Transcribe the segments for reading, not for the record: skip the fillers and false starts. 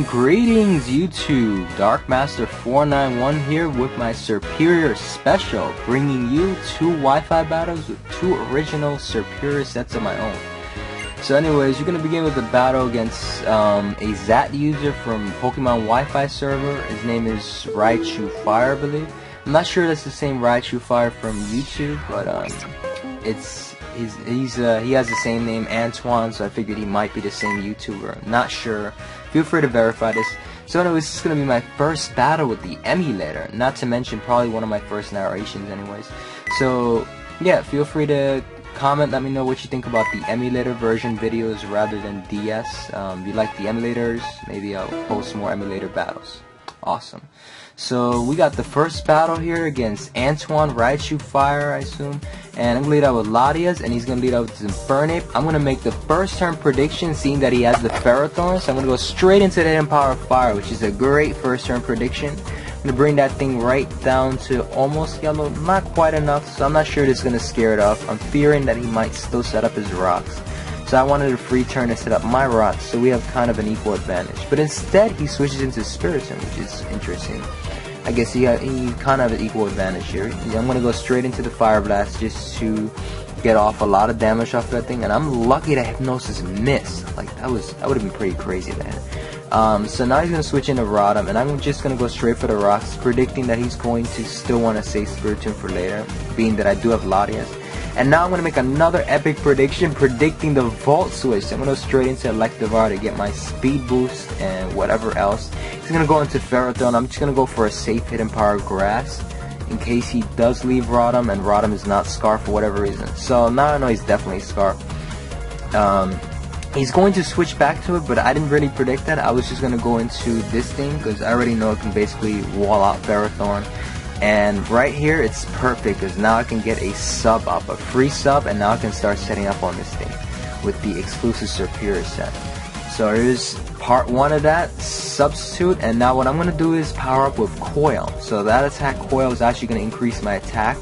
Greetings YouTube, Darkmaster491 here with my Serperior Special, bringing you two Wi-Fi battles with two original Serperior sets of my own. So anyways, you're going to begin with a battle against a ZAT user from Pokemon Wi-Fi server. His name is Raichu Fire, I believe. I'm not sure that's the same Raichu Fire from YouTube, but he has the same name, Antoine, so I figured he might be the same YouTuber. Not sure. Feel free to verify this. So anyways, this is going to be my first battle with the emulator. Not to mention probably one of my first narrations anyways. So yeah, feel free to comment, let me know what you think about the emulator version videos rather than DS. If you like the emulators, maybe I'll post more emulator battles. Awesome. So we got the first battle here against Antoine Raichu Fire, I assume. And I'm going to lead out with Latias, and he's going to lead out with Infernape. I'm going to make the first turn prediction, seeing that he has the Ferrothorn. So I'm going to go straight into the Hidden Power of Fire, which is a great first turn prediction. I'm going to bring that thing right down to almost yellow, not quite enough, so I'm not sure this is going to scare it off. I'm fearing that he might still set up his rocks. So I wanted a free turn to set up my rocks, so we have kind of an equal advantage. But instead, he switches into Spiritomb, which is interesting. I guess he kind of has an equal advantage here. I'm going to go straight into the Fire Blast just to get off a lot of damage off that thing. And I'm lucky that Hypnosis missed. Like, that would have been pretty crazy then. So now he's going to switch into Rotom, and I'm just going to go straight for the rocks, predicting that he's going to still want to save Spiritomb for later, being that I do have Latias. And now I'm going to make another epic prediction, predicting the Volt Switch. So I'm going to go straight into Electivire to get my speed boost and whatever else. He's going to go into Ferrothorn. I'm just going to go for a safe Hidden Power Grass in case he does leave Rotom and Rotom is not Scarf for whatever reason. So now I know he's definitely Scarf. He's going to switch back to it, but I didn't really predict that. I was just going to go into this thing because I already know it can basically wall out Ferrothorn. And right here, it's perfect because now I can get a sub up, a free sub, and now I can start setting up on this thing with the exclusive Serperior set. So here's part one of that, substitute, and now what I'm going to do is power up with Coil. So that attack Coil is actually going to increase my attack,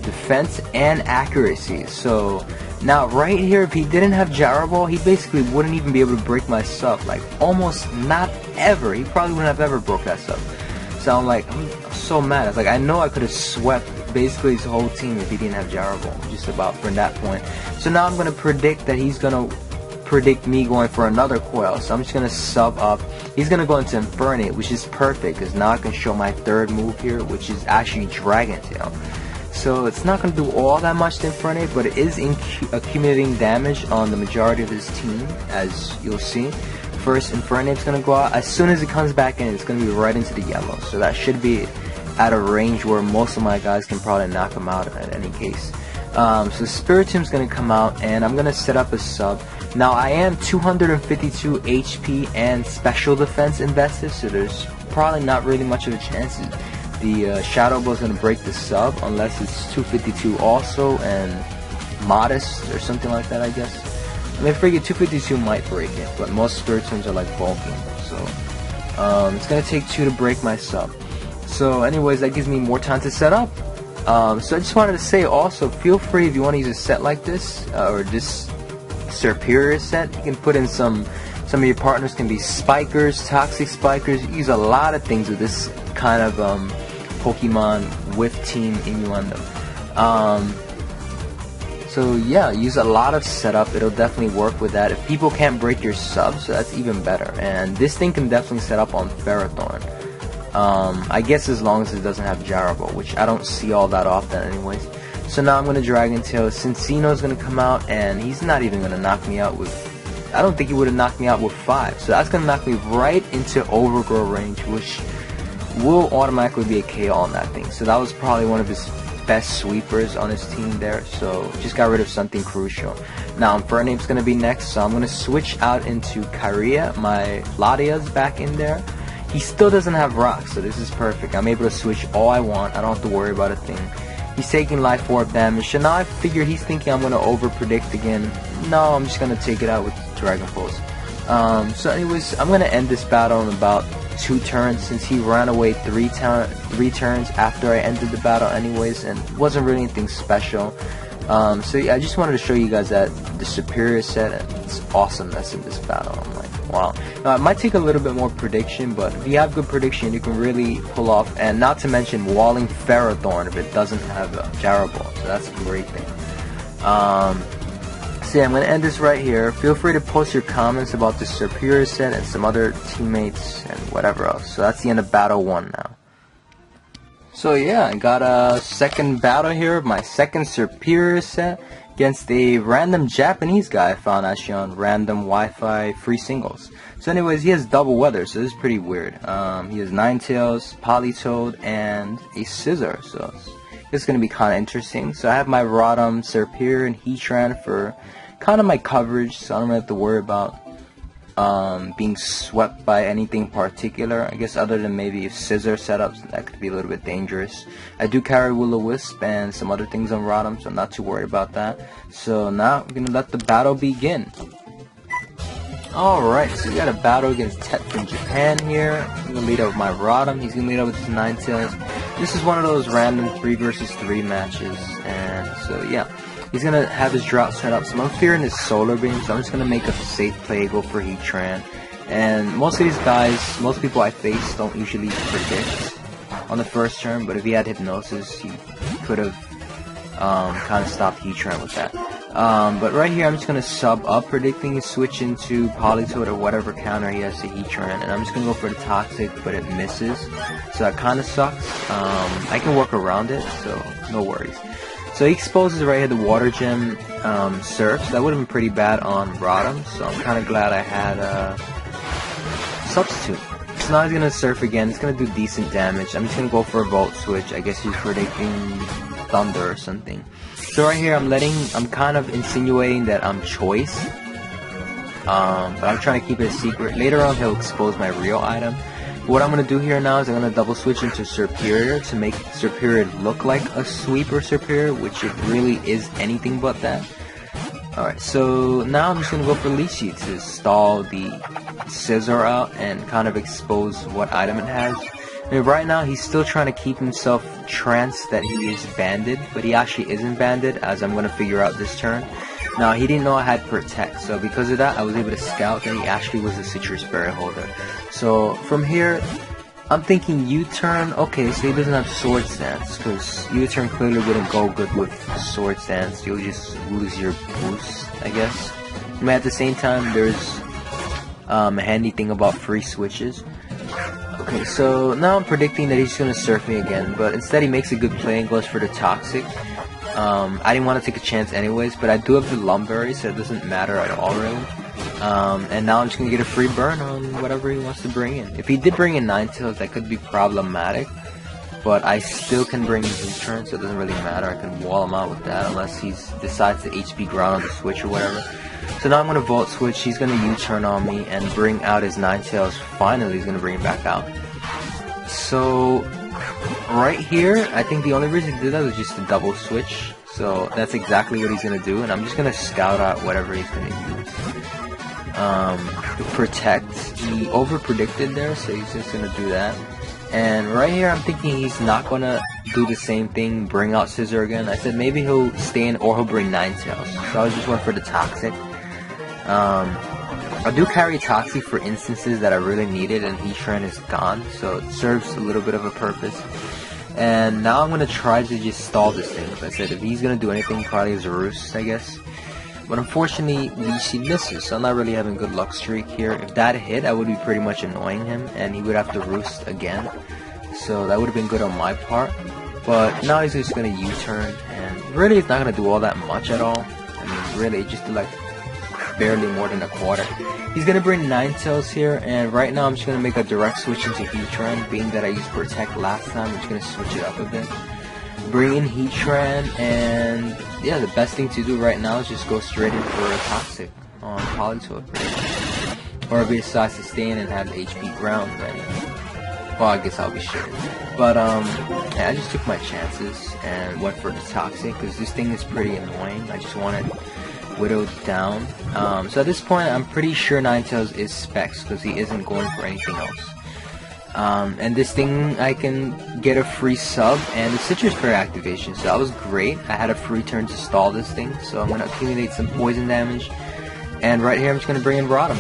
defense, and accuracy. So now right here, if he didn't have Gyro Ball, he basically wouldn't even be able to break my sub. Like, almost not ever. He probably wouldn't have ever broke that sub. So I'm like, I'm so mad. It's like, I know I could have swept basically his whole team if he didn't have Gyro Ball, just about from that point. So now I'm going to predict that he's going to predict me going for another Coil. So I'm just going to sub up. He's going to go into Infernape, which is perfect because now I can show my third move here, which is actually Dragon Tail. So it's not going to do all that much to Infernape, but it is accumulating damage on the majority of his team, as you'll see. First, Infernape's going to go out. As soon as it comes back in, it's going to be right into the yellow. So that should be at a range where most of my guys can probably knock him out in any case. So Spiritomb's going to come out, and I'm going to set up a sub. Now, I am 252 HP and special defense invested, so there's probably not really much of a chance the Shadow Ball is going to break the sub, unless it's 252 also, and modest or something like that, I guess. I mean, I figure 252 might break it, but most Spiritombs are like bulky, so it's gonna take 2 to break my sub. So anyways, that gives me more time to set up. So I just wanted to say also, feel free if you want to use a set like this, or this Serperior set, you can put in some of your partners can be Spikers, Toxic Spikers. You use a lot of things with this kind of Pokemon with Team Innuendo. So yeah, use a lot of setup. It'll definitely work with that. If people can't break your subs, so that's even better. And this thing can definitely set up on Ferrothorn. I guess as long as it doesn't have Gyro Ball, which I don't see all that often anyways. So now I'm going to Dragon Tail. Cinccino's going to come out, and he's not even going to knock me out with... I don't think he would have knocked me out with 5. So that's going to knock me right into Overgrow range, which will automatically be a KO on that thing. So that was probably one of his best sweepers on his team there, so just got rid of something crucial. Now Infernape's going to be next, so I'm going to switch out into Kyria. My Latia's back in there. He still doesn't have rocks, so this is perfect. I'm able to switch all I want. I don't have to worry about a thing. He's taking Life Orb damage, so now I figure he's thinking I'm going to over predict again. No, I'm just going to take it out with Dragon Pulse. So anyways, I'm going to end this battle in about 2 turns, since he ran away 3 turns after I ended the battle anyways, and wasn't really anything special. So yeah, I just wanted to show you guys that the Serperior set and its awesomeness in this battle. I'm like, Wow. Now, it might take a little bit more prediction, but if you have good prediction, you can really pull off, and not to mention walling Ferrothorn if it doesn't have a Gyro Ball, so that's a great thing. So yeah, I'm going to end this right here. Feel free to post your comments about the Serperior set and some other teammates and whatever else. So that's the end of Battle 1 now. So yeah, I got a second battle here of my second Serperior set against a random Japanese guy I found actually on random Wi-Fi free singles. So anyways, he has double weather, so this is pretty weird. He has Ninetales, Politoed, and a Scizor, so it's going to be kind of interesting. So I have my Rotom, Serperior, and Heatran for kind of my coverage, so I don't really have to worry about being swept by anything particular. I guess other than maybe if Scizor setups, that could be a little bit dangerous. I do carry Will-O-Wisp and some other things on Rotom, so I'm not too worried about that. So now we're gonna let the battle begin. Alright, so we got a battle against Tet from Japan here. I'm gonna lead up with my Rotom, he's gonna lead up with his Ninetales. This is one of those random 3 versus 3 matches, and so yeah. He's going to have his drought set up, so I'm fearing his Solar Beam, so I'm just going to make a safe play, go for Heatran. And most of these guys, most people I face don't usually predict on the first turn, but if he had Hypnosis, he could have kind of stopped Heatran with that. But right here, I'm just going to sub up, predicting his switch into Politoed or whatever counter he has to Heatran, and I'm just going to go for the Toxic, but it misses, so that kind of sucks. I can work around it, so no worries. So he exposes right here the Water Gem Surf. So that would have been pretty bad on Rotom, so I'm kind of glad I had a Substitute. So now he's going to Surf again. It's going to do decent damage. I'm just going to go for a Volt Switch. I guess he's predicting Thunder or something. So right here I'm kind of insinuating that I'm Choice. But I'm trying to keep it a secret. Later on he'll expose my real item. What I'm going to do here now is I'm going to double switch into Serperior to make Serperior look like a Sweeper Serperior, which it really is anything but that. Alright, so now I'm just going to go for Leechy to stall the Scizor out and kind of expose what item it has. I mean, right now he's still trying to keep himself tranced that he is banded, but he actually isn't banded, as I'm going to figure out this turn. Now, he didn't know I had Protect, so because of that, I was able to scout that he actually was a Citrus Berry holder. So, from here, I'm thinking U-turn. Okay, so he doesn't have Swords Dance, because U-turn clearly wouldn't go good with Swords Dance. You'll just lose your boost, I guess. I mean, at the same time, there's a handy thing about free switches. Okay, so now I'm predicting that he's going to Surf me again, but instead he makes a good play and goes for the Toxic. I didn't want to take a chance anyways, but I do have the Lumberry, so it doesn't matter at all really. And now I'm just going to get a free burn on whatever he wants to bring in. If he did bring in Ninetales, that could be problematic, but I still can bring in U-turn, so it doesn't really matter. I can wall him out with that unless he decides to HP ground on the switch or whatever. So now I'm going to Volt Switch, he's going to U-turn on me and bring out his Ninetales. Finally, he's going to bring it back out. So right here, I think the only reason he did that was just to double switch. So that's exactly what he's going to do, and I'm just going to scout out whatever he's going to use. Protect. He over-predicted there, so he's just going to do that. And right here, I'm thinking he's not going to do the same thing, bring out Scizor again. I said maybe he'll stay in or he'll bring Ninetales. So I was just went for the Toxic. I do carry Toxic for instances that I really need it, and Heatran is gone, so it serves a little bit of a purpose. And now I'm going to try to just stall this thing. Like I said, if he's going to do anything, probably is a Roost, I guess. But unfortunately, Leechy misses, so I'm not really having good luck streak here. If that hit, I would be pretty much annoying him, and he would have to Roost again. So that would have been good on my part. But now he's just going to U-turn, and really it's not going to do all that much at all. I mean, really, just do like barely more than a quarter. He's going to bring Ninetales here, and right now I'm just going to make a direct switch into Heatran, being that I used Protect last time. I'm just going to switch it up a bit. Bring in Heatran, and yeah, the best thing to do right now is just go straight in for a Toxic on Politoed. Or if he decides to stay in and have HP ground, then, well, I guess I'll be shitting. But, yeah, I just took my chances and went for the Toxic, because this thing is pretty annoying. I just want it whittled down. So at this point, I'm pretty sure Ninetales is Specs, because he isn't going for anything else. And this thing, I can get a free sub and the Citrus Berry activation, so that was great. I had a free turn to stall this thing, so I'm going to accumulate some poison damage. And right here, I'm just going to bring in Rotom.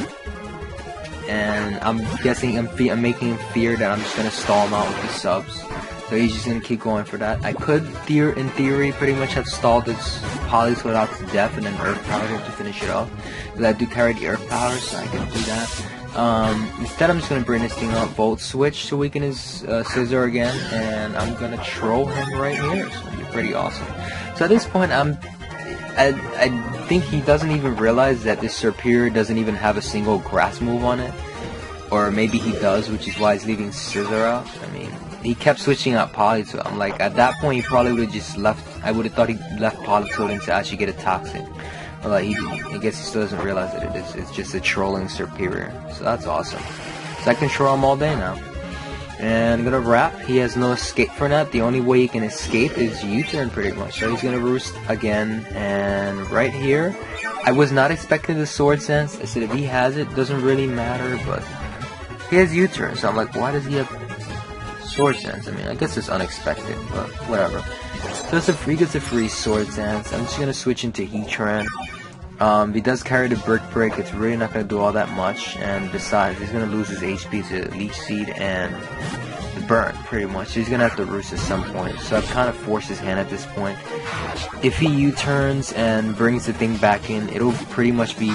and I'm guessing I'm making him fear that I'm just gonna stall him out with the subs. So he's just gonna keep going for that. I could, in theory, pretty much have stalled this Politoed out to death and then Earth Power him to finish it off. Because I do carry the Earth Power, so I can do that. Instead, I'm just gonna bring this thing up, Volt Switch to weaken his Scissor again, and I'm gonna troll him right here. It's gonna be pretty awesome. So at this point, I think he doesn't even realize that this Serperior doesn't even have a single grass move on it. Or maybe he does, which is why he's leaving Scissor out. I mean, he kept switching out Politoed. I'm like, at that point, he probably would have just left. I would have thought he left Politoed to actually get a Toxic. But like, I guess he still doesn't realize that it's just a trolling Serperior. So that's awesome. So I can troll him all day now. And I'm gonna wrap. He has no escape for that. The only way he can escape is U-turn pretty much. So he's gonna roost again. And right here, I was not expecting the Sword Sense. I said if he has it, doesn't really matter. But he has U-turn, so I'm like, why does he have Sword Sense? I mean, I guess it's unexpected, but whatever. So it's he gets a free Sword Sense. I'm just gonna switch into Heatran. He does carry the Brick Break. It's really not gonna do all that much, and besides, he's gonna lose his HP to Leech Seed and the Burn, pretty much. So he's gonna have to roost at some point. So I've kind of forced his hand at this point. If he U-turns and brings the thing back in, it'll pretty much be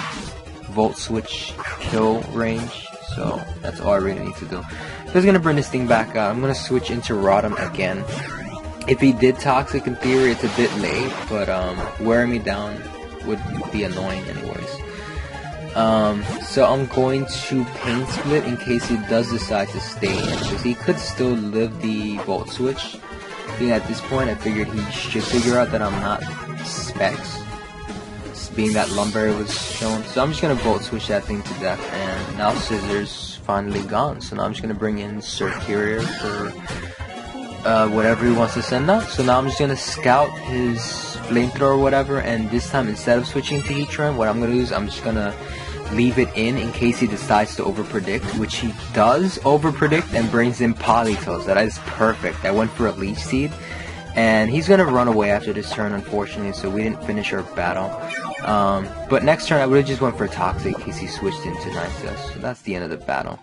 Volt Switch kill range. So that's all I really need to do. So he's gonna bring this thing back out. I'm gonna switch into Rotom again. If he did Toxic, in theory, it's a bit late, but wearing me down would be annoying anyways. So I'm going to Pain Split in case he does decide to stay in, because he could still live the Volt Switch. Being at this point, I figured he should figure out that I'm not Specs, being that Lumberry was shown. So I'm just gonna Volt Switch that thing to death, and now Scissors finally gone. So now I'm just gonna bring in Serperior for whatever he wants to send out. So now I'm just gonna scout his Flamethrower or whatever, and this time instead of switching to Heatran, what I'm gonna do is I'm just gonna leave it in case he decides to overpredict, which he does overpredict and brings in Politoed. That is perfect. I went for a Leech Seed, and he's gonna run away after this turn, unfortunately, so we didn't finish our battle. But next turn I would've just went for Toxic in case he switched into Ninetales. So that's the end of the battle.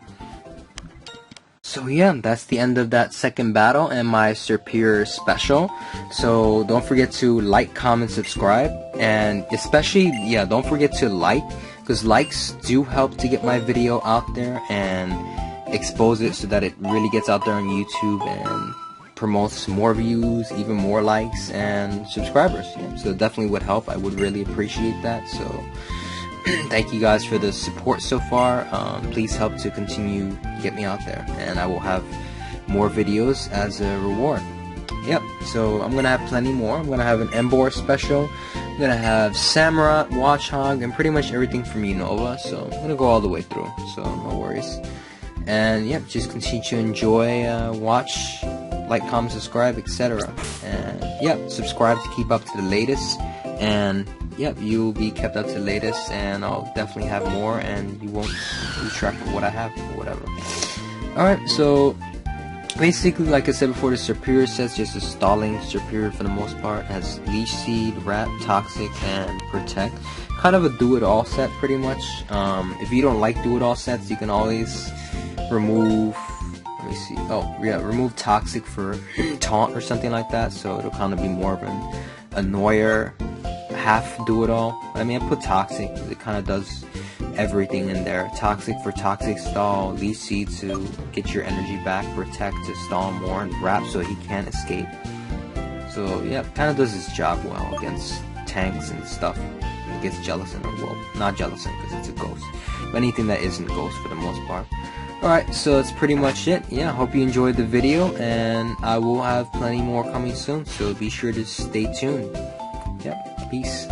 So yeah, that's the end of that second battle and my Serperior Special. So don't forget to like, comment, subscribe, and especially, yeah, don't forget to like, because likes do help to get my video out there and expose it so that it really gets out there on YouTube and promotes more views, even more likes and subscribers. Yeah, so it definitely would help. I would really appreciate that. So thank you guys for the support so far. Please help to continue get me out there, and I will have more videos as a reward. Yep, so I'm gonna have plenty more. I'm gonna have an Emboar Special, I'm gonna have Samurott, Watchog, and pretty much everything from Unova. So I'm gonna go all the way through, so no worries. And yep, just continue to enjoy, watch, like, comment, subscribe, etc. And yep, subscribe to keep up to the latest, and yep, you'll be kept up to the latest, and I'll definitely have more, and you won't lose track of what I have or whatever. Alright, so basically, like I said before, the Serperior set's just a stalling Serperior for the most part. It has Leech Seed, Wrap, Toxic, and Protect. Kind of a do-it-all set, pretty much. If you don't like do-it-all sets, you can always remove, let me see, oh yeah, remove Toxic for Taunt or something like that, so it'll kind of be more of an annoyer, half do-it-all. I mean, I put Toxic, it kind of does everything in there. Toxic for Toxic Stall, Leech Seed to get your energy back, Protect to stall more, and Wrap so he can't escape. So yeah, kind of does his job well against tanks and stuff. He gets Jellicent, or well, not Jellicent because it's a ghost, but anything that isn't ghost for the most part. Alright, so that's pretty much it. Yeah, hope you enjoyed the video, and I will have plenty more coming soon, so be sure to stay tuned. Yep, peace.